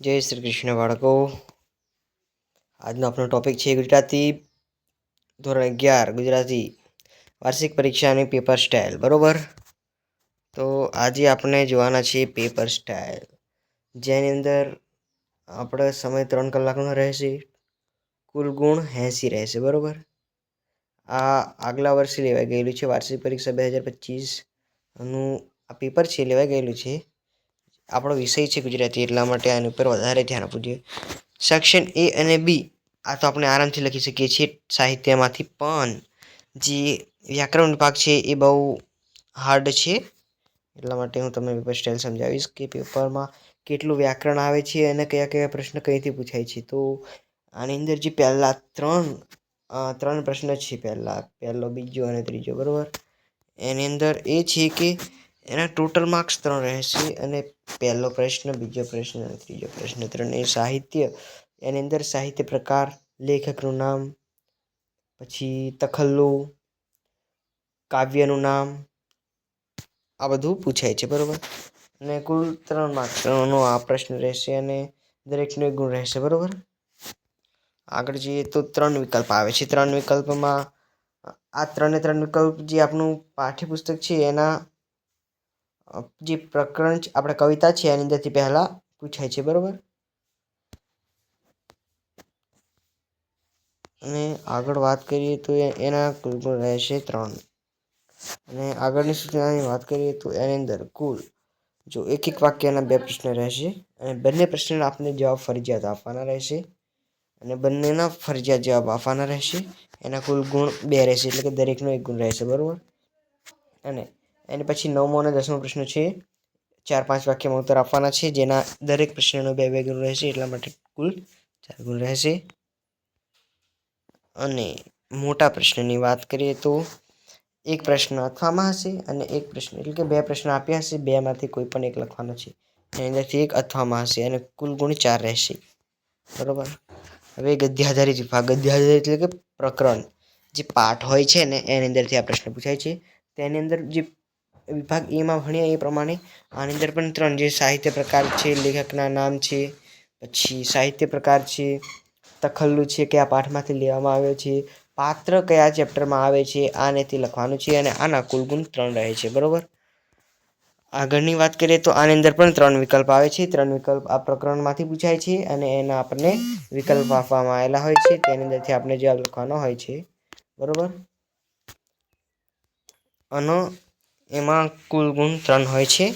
જય શ્રી કૃષ્ણ બાળકો. આજનો આપણો ટોપિક છે ગુજરાતી ધોરણ 11 ગુજરાતી વાર્ષિક પરીક્ષાની પેપર સ્ટાઇલ. બરોબર, તો આજે આપણે જોવાના છીએ પેપર સ્ટાઇલ, જેની અંદર આપણે સમય 3 કલાકનો રહેશે. કુલ ગુણ 80 રહેશે. બરોબર, આ આગલા વર્ષે લેવાઈ ગયેલું છે. વાર્ષિક પરીક્ષા 2025નું આ પેપર છે, લેવાઈ ગયેલું છે. આપણો વિષય છે ગુજરાતી, એટલા માટે આની ઉપર વધારે ધ્યાન આપવું જોઈએ. સેક્શન એ અને બી આ તો આપણે આરામથી લખી શકીએ છીએ સાહિત્યમાંથી, પણ જે વ્યાકરણ વિભાગ છે એ બહુ હાર્ડ છે. એટલા માટે હું તમને પેપર સ્ટાઇલ સમજાવીશ કે પેપરમાં કેટલું વ્યાકરણ આવે છે અને કયા કયા પ્રશ્ન કઈથી પૂછાય છે. તો આની અંદર જે પહેલા ત્રણ પ્રશ્ન છે, પહેલો, બીજો અને ત્રીજો. બરોબર, એની અંદર એ છે કે એના ટોટલ માર્ક્સ 3 રહેશે, અને પહેલો પ્રશ્ન, બીજો પ્રશ્ન અને ત્રીજો પ્રશ્ન 3. એ સાહિત્ય, એની અંદર સાહિત્ય પ્રકાર, લેખકનું નામ, પછી તખલ્લુ, કાવ્યનું નામ, આ બધું પૂછાય છે. બરોબર, અને કુલ 3 માર્ક્સનો આ પ્રશ્ન રહેશે અને દરેકનો 1 ગુણ રહેશે. બરોબર, આગળ જઈએ તો 3 વિકલ્પ આવે છે. 3 વિકલ્પમાં આ 3 વિકલ્પ જે આપણું પાઠ્યપુસ્તક છે એના જે પ્રકરણ આપણે કવિતા છે એની અંદરથી પહેલા પૂછાય છે. બરોબર, અને આગળ વાત કરીએ તો એના કુલ ગુણ રહેશે 3. અને આગળની સૂચનાની વાત કરીએ તો એની અંદર કુલ જો એક વાક્યના 2 પ્રશ્ન રહેશે, અને બંને પ્રશ્નના આપણે જવાબ ફરજિયાત આપવાના રહેશે, અને બંનેના ફરજિયાત જવાબ આપવાના રહેશે. એના કુલ ગુણ 2 રહેશે, એટલે કે દરેકનો 1 ગુણ રહેશે. બરોબર, અને એની પછી 9મો અને 10મો પ્રશ્ન છે. 4-5 વાક્યમાં ઉત્તર આપવાના છે, જેના દરેક પ્રશ્નનો 2-2 ગુણ રહેશે, એટલા માટે કુલ 4 ગુણ રહેશે. અને મોટા પ્રશ્નની વાત કરીએ તો એક પ્રશ્ન અથવામાં હશે અને એક પ્રશ્ન, એટલે કે 2 પ્રશ્ન આપ્યા હશે, 2માંથી કોઈ પણ એક લખવાનો છે. એની અંદરથી એક અથવામાં હશે અને કુલ ગુણ 4 રહેશે. બરોબર, હવે ગદ્ય આધારિત વિભાગ. ગદ્ય આધારિત એટલે કે પ્રકરણ, જે પાઠ હોય છે ને એની અંદરથી આ પ્રશ્ન પૂછાય છે. તેની અંદર જે વિભાગ એમાં ભણ્યા એ પ્રમાણે આની અંદર પણ 3, જે સાહિત્ય પ્રકાર છે, લેખકના નામ છે, પછી સાહિત્ય પ્રકાર છે, તખલ્લુ છે, કયા પાઠમાંથી લેવામાં આવ્યો છે, પાત્ર કયા ચેપ્ટરમાં આવે છે, આને તે લખવાનું છે, અને આના કુલ ગુણ 3 રહે છે. બરોબર, આગળની વાત કરીએ તો આની અંદર પણ 3 વિકલ્પ આવે છે. 3 વિકલ્પ આ પ્રકરણમાંથી પૂછાય છે, અને એના આપણને વિકલ્પ આપવામાં આવેલા હોય છે, તેની અંદરથી આપણે જવાબ લખવાનો હોય છે. બરોબર, અને એમાં કુલ ગુણ 3 હોય છે.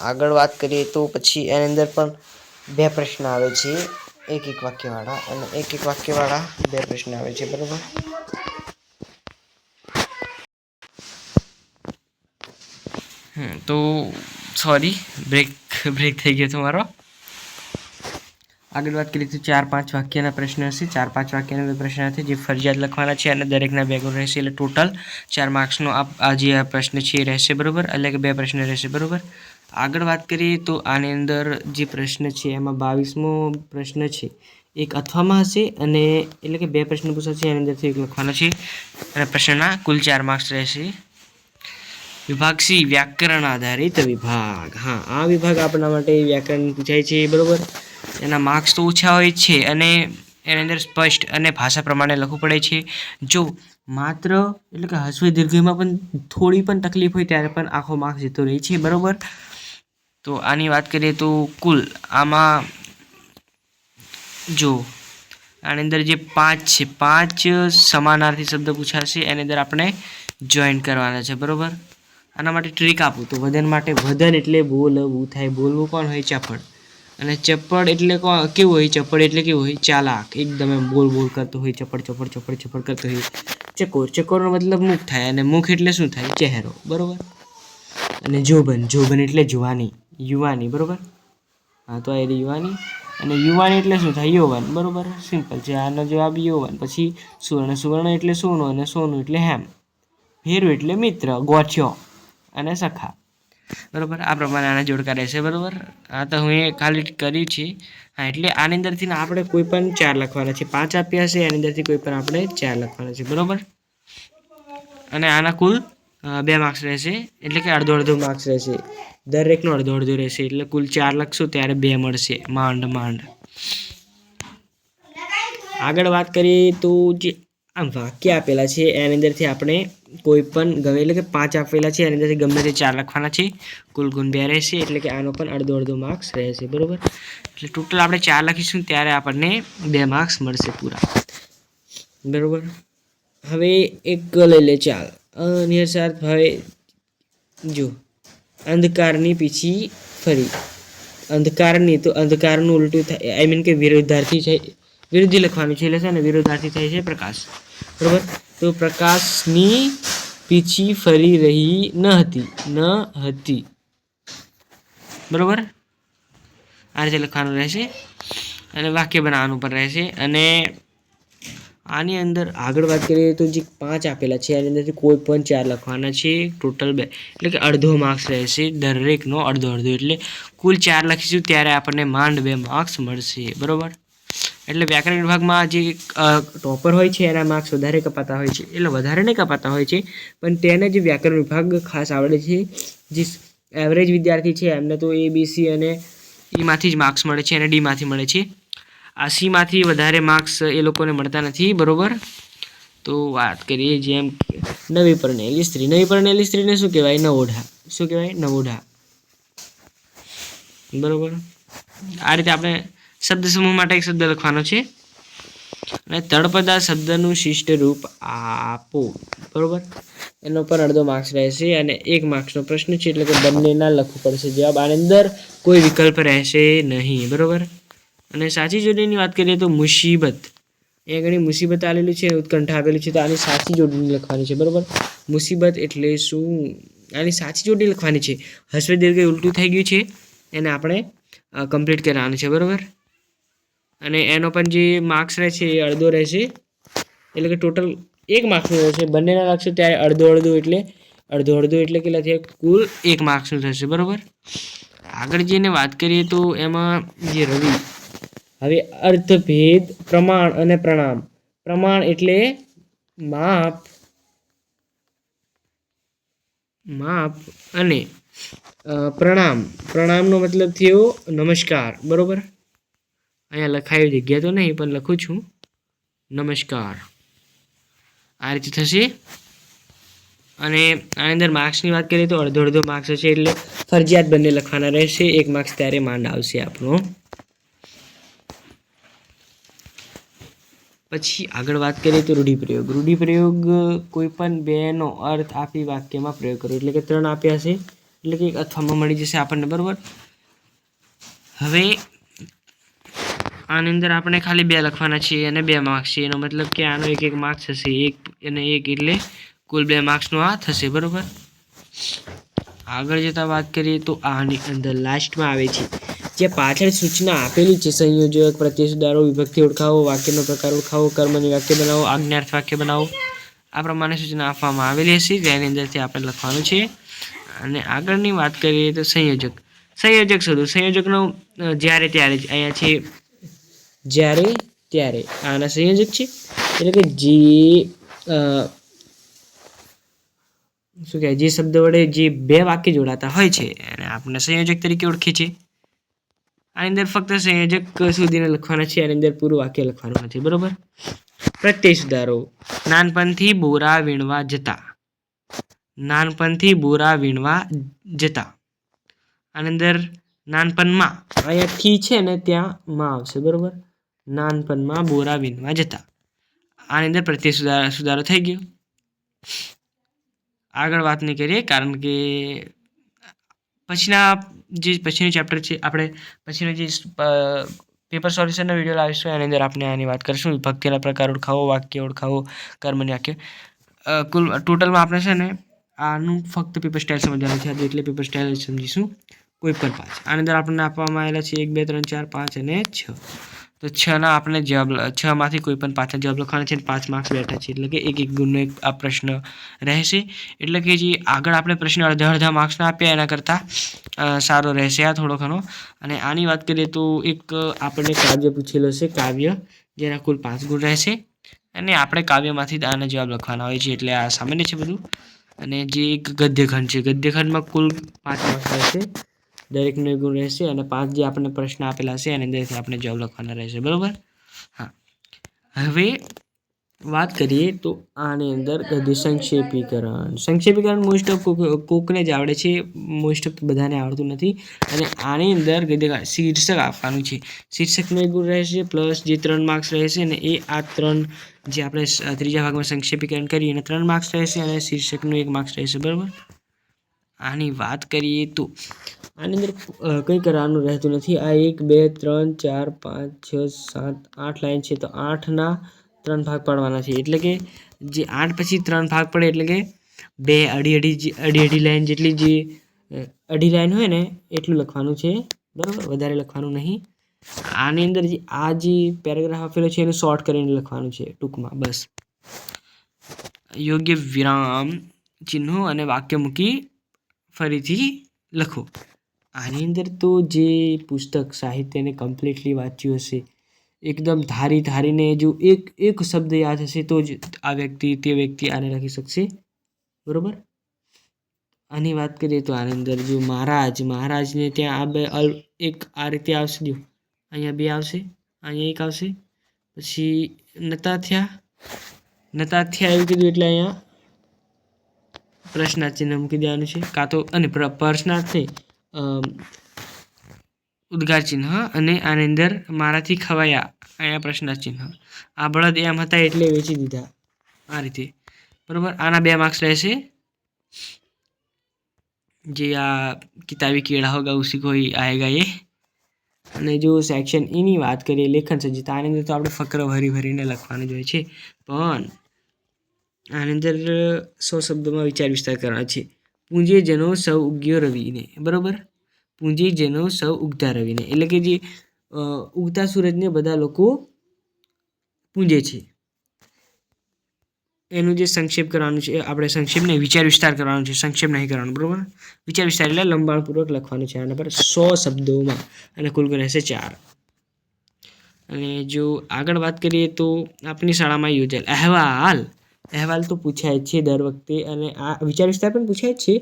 આગળ વાત કરીએ તો પછી એની અંદર પણ 2 પ્રશ્ન આવે છે, એક વાક્યવાળા, અને એક વાક્યવાળા 2 પ્રશ્ન આવે છે. બરોબર, તો સોરી, બ્રેક થઈ ગયો હતો મારો. આગળ વાત કરીએ તો 4-5 વાક્યના પ્રશ્ન હશે. 4-5 વાક્યના પ્રશ્ન હશે, જે ફરજિયાત લખવાના છે, અને દરેકના 2 ગુણ રહેશે, એટલે ટોટલ 4 માર્ક્સનો આ જે પ્રશ્ન છે એ રહેશે. બરોબર, એટલે કે 2 પ્રશ્ન રહેશે. બરોબર, આગળ વાત કરીએ તો આની અંદર જે પ્રશ્ન છે એમાં 22મો પ્રશ્ન છે એક અથવામાં હશે, અને એટલે કે 2 પ્રશ્ન પૂછાશે, એની અંદરથી એક લખવાનો છે, અને પ્રશ્નના કુલ 4 માર્ક્સ રહેશે. વિભાગ સી, વ્યાકરણ આધારિત વિભાગ. હા, આ વિભાગ આપણા માટે વ્યાકરણ પૂછાય છે. બરોબર, એના માર્ક્સ તો ઓછા હોય છે, અને એની અંદર સ્પષ્ટ અને ભાષા પ્રમાણે લખવું પડે છે. જો માત્ર એટલે કે હસ્વ દીર્ઘમાં પણ થોડી પણ તકલીફ હોય ત્યારે પણ આખો માર્ક્સ જતો રહે છે. બરોબર, તો આની વાત કરીએ તો કુલ આમાં જો આની અંદર જે 5 છે, 5 સમાનાર્થી શબ્દ પૂછાશે, એની અંદર આપણે જોઈન્ટ કરવાના છે. બરોબર, આના માટે ટ્રીક આપું તો વદન માટે, વદન એટલે બોલવું થાય. બોલવું કોણ હોય? ચપળ. અને ચપળ એટલે કેવું હોય? ચપળ એટલે કેવું હોય? ચાલાક, એકદમ એમ બોલ કરતો હોય, ચપળ કરતો હોય. ચકોરનો મતલબ મુખ થાય, અને મુખ એટલે શું થાય? ચહેરો. બરોબર, અને જોબન એટલે યુવાની. બરોબર, હા, તો આ યુવાની, અને યુવાની એટલે શું થાય? યૌવન. બરોબર, સિમ્પલ છે. આનો જવાબ યૌવન. પછી સુવર્ણ એટલે સોનું, અને સોનું એટલે હેમ. ભેરુ એટલે મિત્ર, ગોઠિયો અને સખા. બરોબર, આ પ્રમાણે આના જોડકા રહેશે. બરોબર, આ તો હું એ ખાલી કરી છે. હા, એટલે આની અંદરથી આપણે કોઈ પણ 4 લખવાના છે. 5 આપ્યા હશે, એની અંદરથી કોઈ પણ આપણે 4 લખવાના છે. બરોબર, અને આના કુલ 2 માર્ક્સ રહેશે, એટલે કે અડધો માર્ક્સ રહેશે. દરેકનો અડધો રહેશે, એટલે કુલ 4 લખશું ત્યારે 2 મળશે માંડ. આગળ વાત કરીએ તો જે આ વાક્ય આપેલા છે એની અંદરથી આપણે કોઈ પણ ગમે, એટલે કે 5 આપેલા છે એની અંદરથી ગમે તે 4 લખવાના છે. કુલ ગુણ 2 રહેશે, એટલે કે આનો પણ અડધો માર્ક્સ રહેશે. બરોબર, એટલે ટોટલ આપણે 4 લખીશું ત્યારે આપણને 2 માર્ક્સ મળશે પૂરા. બરોબર, હવે એક લઈ લે. ચાલ નિર્સાર્થ હવે જો અંધકારની પીછી ફરી. અંધકારની તો અંધકારનું ઉલટું થાય, આઈ મીન કે વિરુદ્ધાર્થી છે, વિરુદ્ધી લખવાનું છે, એટલે છે ને વિરુદ્ધાર્થી થાય છે પ્રકાશ. બરોબર, તો પ્રકાશની પીછી ફરી રહી ન હતી. બરોબર, આ રીતે લખવાનું રહેશે અને વાક્ય બનાવવાનું પણ રહેશે. અને આની અંદર આગળ વાત કરીએ તો જે 5 આપેલા છે એની અંદરથી કોઈ પણ 4 લખવાના છે. ટોટલ 2, એટલે કે અડધો માર્ક્સ રહેશે દરેકનો અડધો, એટલે કુલ 4 લખીશું ત્યારે આપણને માંડ 2 માર્ક્સ મળશે. બરોબર, એટલે વ્યાકરણ વિભાગમાં જે ટોપર હોય છે એના માર્ક્સ વધારે કપાતા હોય છે, એટલે વધારે નહીં કપાતા હોય છે, પણ તેને જે વ્યાકરણ વિભાગ ખાસ આવડે છે, જે એવરેજ વિદ્યાર્થી છે એમને તો A, B, C અને Eમાંથી જ માર્ક્સ મળે છે અને Dમાંથી મળે છે. આ Cમાંથી વધારે માર્ક્સ એ લોકોને મળતા નથી. બરોબર, તો વાત કરીએ જેમ નવી પરણેલી સ્ત્રીને શું કહેવાય? નવોઢા. શું કહેવાય? નવોઢા. બરોબર, આ રીતે આપણે શબ્દ સમૂહ માટે એક શબ્દ લખવાનો છે અને તળપદા શબ્દનું શિષ્ટ રૂપ આપો. બરોબર, એનો પર અડધો માર્ક્સ રહેશે અને 1 માર્ક્સનો પ્રશ્ન છે, એટલે કે બંનેના લખવું પડશે જવાબ. આની અંદર કોઈ વિકલ્પ રહેશે નહીં. બરોબર, અને સાચી જોડણીની વાત કરીએ તો મુસીબત, એ ઘણી મુસીબત આવેલી છે, ઉત્કંઠા આપેલી છે, તો આની સાચી જોડણી લખવાની છે. બરોબર, મુસીબત એટલે શું? આની સાચી જોડણી લખવાની છે. હસ્વ દીર્ઘ ઉલટું થઈ ગયું છે, એને આપણે કમ્પ્લીટ કરવાનું છે. બરોબર, અને એનો પણ જે માર્ક્સ રહેશે એ અડધો રહેશે, એટલે કે ટોટલ 1 માર્ક્સનું રહેશે. બંનેના લખશું ત્યારે અડધો એટલે કેટલા થયા? કુલ 1 માર્ક્સનું થશે. બરોબર, આગળ જઈને વાત કરીએ તો એમાં જે રવિ, હવે અર્થભેદ, પ્રમાણ અને પ્રણામ. પ્રમાણ એટલે માપ અને પ્રણામનો મતલબ થયો નમસ્કાર. બરોબર, અહીંયા લખાયું જગ્યા તો નહીં પણ લખું છું નમસ્કાર. આ રીતે થશે. અને આની અંદર માર્ક્સની વાત કરીએ તો અડધો માર્ક્સ હશે, એટલે ફરજિયાત બંને લખવાના રહેશે. 1 માર્ક્સ ત્યારે માંડ આવશે આપણો. પછી આગળ વાત કરીએ તો રૂઢિપ્રયોગ કોઈ પણ 2નો અર્થ આપી વાક્યમાં પ્રયોગ કરો, એટલે કે 3 આપ્યા છે, એટલે કે અથવામાં મળી જશે આપણને. બરોબર, હવે આની અંદર આપણે ખાલી 2 લખવાના છે અને 2 માર્ક્સ છે, એનો મતલબ કે આનો 1 માર્ક્સ હશે, 1 અને 1 એટલે કુલ 2 માર્ક્સનો આ થશે. બરોબર, આગળ જતા વાત કરીએ તો આની અંદર લાસ્ટમાં આવે છે જે પાછળ સૂચના આપેલી છે: સંયોજક, પ્રત્યય સુધારો, વિભક્તિ ઓળખાવો, વાક્યનો પ્રકાર ઓળખાવો, કર્મની વાક્ય બનાવો, આજ્ઞાર્થ વાક્ય બનાવો. આ પ્રમાણે સૂચના આપવામાં આવેલી હશે, જેની અંદરથી આપણે લખવાનું છે. અને આગળની વાત કરીએ તો સંયોજક શોધો. સંયોજકનો જ્યારે ત્યારે જ અહીંયા છે, જ્યારે ત્યારે આના સંયોજક છે, એટલે કે જે શું કહેવાય, જે શબ્દ વડે જે 2 વાક્ય જોડાતા હોય છે એને આપણે સંયોજક તરીકે ઓળખીએ છીએ. આની અંદર ફક્ત સંયોજક સુધીને લખવાના છે, આની અંદર પૂરું વાક્ય લખવાનું નથી. બરોબર, પ્રત્યય સુધારો. નાનપણથી બોરા વીણવા જતા. આની અંદર નાનપણમાં, અહીંયા થી છે ને ત્યાં માં આવશે. બરોબર, નાનપણમાં બોરા વીણવા જતા. આની અંદર પ્રત્યય સુધારો થઈ ગયો. આગળ વાત નહીં કરીએ, કારણ કે પછીનું ચેપ્ટર છે, આપણે પછીનો જે પેપર સોલ્યુશનનો વિડીયો લાવીશું એની અંદર આપણે આની વાત કરીશું. વિભક્તિના પ્રકાર ઓળખાવો, વાક્ય ઓળખાવો, કર્મની વાક્ય. કુલ ટોટલમાં આપણે છે ને આનું ફક્ત પેપર સ્ટાઇલ સમજવાનું છે, એટલે પેપર સ્ટાઇલ સમજીશું. કોઈ પણ 5 આની અંદર આપણને આપવામાં આવેલા છે 1, 2, 3, 4, 5 અને 6. તો 6ના આપણે જવાબ, 6માંથી કોઈ પણ 5ના જવાબ લખવાના છે. 5 માર્ક્સ બેઠા છે, એટલે કે 1 ગુણનો એક આ પ્રશ્ન રહેશે. એટલે કે જે આગળ આપણે પ્રશ્ન અડધા માર્ક્સના આપ્યા એના કરતાં સારો રહેશે આ થોડો ઘણો. અને આની વાત કરીએ તો એક આપણને કાવ્ય પૂછેલો છે, કાવ્ય, જેના કુલ 5 ગુણ રહેશે અને આપણે કાવ્યમાંથી જ આના જવાબ લખવાના હોય છે, એટલે આ સામાન્ય છે બધું. અને જે એક ગદ્યખંડ છે, ગદ્યખંડમાં કુલ 5 માર્ક્સ રહેશે, દરેકનો 1 ગુણ રહેશે અને 5 જે આપણને પ્રશ્ન આપેલા હશે એની અંદરથી આપણે જવાબ લખવાના રહેશે. બરાબર. હા, હવે વાત કરીએ તો આની અંદર ગદ્ય સંક્ષેપીકરણ મોસ્ટ ઓફ કોકને જ આવડે છે, મોસ્ટ ઓફ બધાને આવડતું નથી. અને આની અંદર ગદ્ય શીર્ષક આપવાનું છે, શીર્ષકનો 1 ગુણ રહેશે પ્લસ જે 3 માર્ક્સ રહેશે ને એ આ 3 જે આપણે ત્રીજા ભાગમાં સંક્ષેપીકરણ કરીએ એને 3 માર્ક્સ રહેશે અને શીર્ષકનો 1 માર્ક્સ રહેશે. બરાબર. આની વાત કરીએ તો આની અંદર કંઈ કરવાનું રહેતું નથી. આ 1 2 3 4 5 6 7 8 લાઈન છે, તો 8ના 3 ભાગ પાડવાના છે. એટલે કે જે 8 પછી 3 ભાગ પડે એટલે કે 2 અઢી લાઈન જેટલી, જે અઢી લાઈન હોય ને એટલું લખવાનું છે. બરાબર, વધારે લખવાનું નહીં. આની અંદર આ જે પેરેગ્રાફ આપેલો છે એને શોર્ટ કરીને લખવાનું છે ટૂંકમાં, બસ. યોગ્ય વિરામ ચિહ્નો અને વાક્ય મૂકી ફરીથી લખો. આની અંદર તો જે પુસ્તક સાહિત્યને કમ્પ્લીટલી વાંચ્યું હશે, એકદમ ધારીને જો એક શબ્દ યાદ હશે તો જ આ તે વ્યક્તિ આને લખી શકશે. બરાબર. આની વાત કરીએ તો આની અંદર જો મહારાજને ત્યાં એક આ રીતે આવશે, જો અહીંયા 2 આવશે, અહીંયા 1 આવશે, પછી નતા થયા એવું કીધું એટલે અહીંયા પ્રશ્નાર્થ ચિહ્ન મૂકી દેવાનું છે, કાં તો અને પ્રશ્નાર્થ નહીં, ઉદ્ગાર ચિહ્ન. અને આની અંદર મારાથી ખવાયા, અહીંયા પ્રશ્નાર્થ ચિહ્ન. આ બળદ એમ હતા એટલે વેચી દીધા, આ રીતે. બરાબર. આના 2 માર્ક્સ રહેશે. જે આ કિતાબી કેળા હોગા ઉસી કોઈ આએગા એ. અને જો સેક્શન એની વાત કરીએ, લેખન સજ્જતા, આની અંદર તો આપણે ફકરો ભરીને લખવાનું જ હોય છે, પણ આની અંદર 100 શબ્દોમાં વિચાર વિસ્તાર કરવાનો છે. પૂંજે જનો સૌ ઉગ્યો રવિને. બરાબર. પૂંજે જનો સૌ ઉગતા રવિને, એટલે કે જે ઉગતા સૂરજને બધા લોકો પૂંજે છે, એનું જે સંક્ષેપ કરવાનું છે, આપણે સંક્ષેપ નહીં, વિચાર વિસ્તાર કરવાનો છે, સંક્ષેપ નહીં કરવાનો. બરાબર. વિચાર વિસ્તાર એટલે લંબાણપૂર્વક લખવાનું છે આના પર 100 શબ્દોમાં, અને કુલ રહેશે 4. અને જો આગળ વાત કરીએ તો આપણી શાળામાં યોજાયેલ અહેવાલ તો પૂછાય જ છે દર વખતે, અને આ વિચાર વિસ્તાર પણ પૂછાય જ છે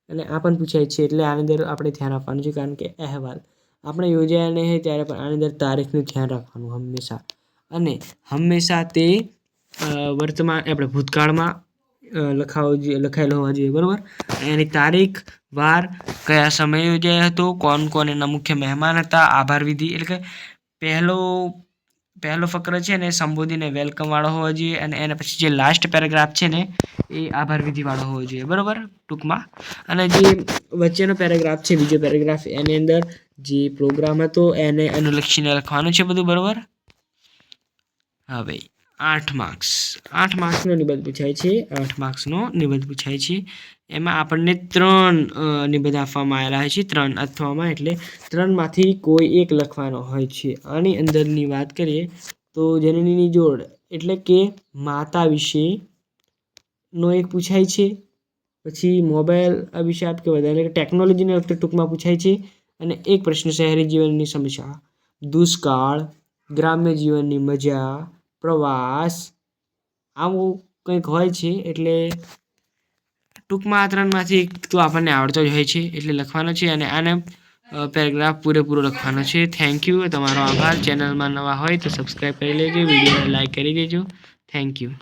અને આ પણ પૂછાય જ છે. એટલે આની અંદર આપણે ધ્યાન આપવાનું છે, કારણ કે અહેવાલ આપણે યોજાયા નહીં હોય ત્યારે પણ આની અંદર તારીખનું ધ્યાન રાખવાનું હંમેશા, અને હંમેશા તે વર્તમાન આપણે ભૂતકાળમાં લખાયેલો હોવા જોઈએ. બરાબર. એની તારીખ, વાર, કયા સમયે યોજાયો હતો, કોણ એના મુખ્ય મહેમાન હતા, આભાર વિધિ, એટલે કે પહેલો ફકરો છે ને સંબોધીને વેલકમ વાળો હોવો જોઈએ, અને એના પછી જે લાસ્ટ પેરેગ્રાફ છે ને એ આભાર વિધિ વાળો હોવો જોઈએ. બરાબર, ટૂંકમાં. અને જે વચ્ચેનો પેરેગ્રાફ છે, બીજો પેરેગ્રાફ, એની અંદર જે પ્રોગ્રામ હતો એને અનુલક્ષીને લખવાનું છે બધું. બરાબર. હવે 8 માર્ક્સનો નિબંધ પૂછાય છે. 8 માર્ક્સનો નિબંધ પૂછાય છે. એમાં આપણને 3 નિબંધ આપવામાં આવેલા હોય છે, 3 અથવામાં, એટલે 3માંથી કોઈ એક લખવાનો હોય છે. આની અંદરની વાત કરીએ તો જનનીની જોડ એટલે કે માતા વિશેનો એક પૂછાય છે. પછી મોબાઈલ અભિશાપ કે વધારે ટેકનોલોજીને લગતા ટૂંકમાં પૂછાય છે. અને એક પ્રશ્ન શહેરી જીવનની સમસ્યા, દુષ્કાળ, ગ્રામ્ય જીવનની મજા, પ્રવાસ, આવું કંઈક હોય છે. એટલે ટૂંકમાં આ 3માંથી એક તો આપણને આવડતો જ હોય છે એટલે લખવાનો છે, અને આને પેરેગ્રાફ પૂરેપૂરો લખવાનો છે. થેન્ક યુ, તમારો આભાર. ચેનલમાં નવા હોય તો સબસ્ક્રાઈબ કરી લેજો, વિડીયોને લાઈક કરી દેજો. Thank you.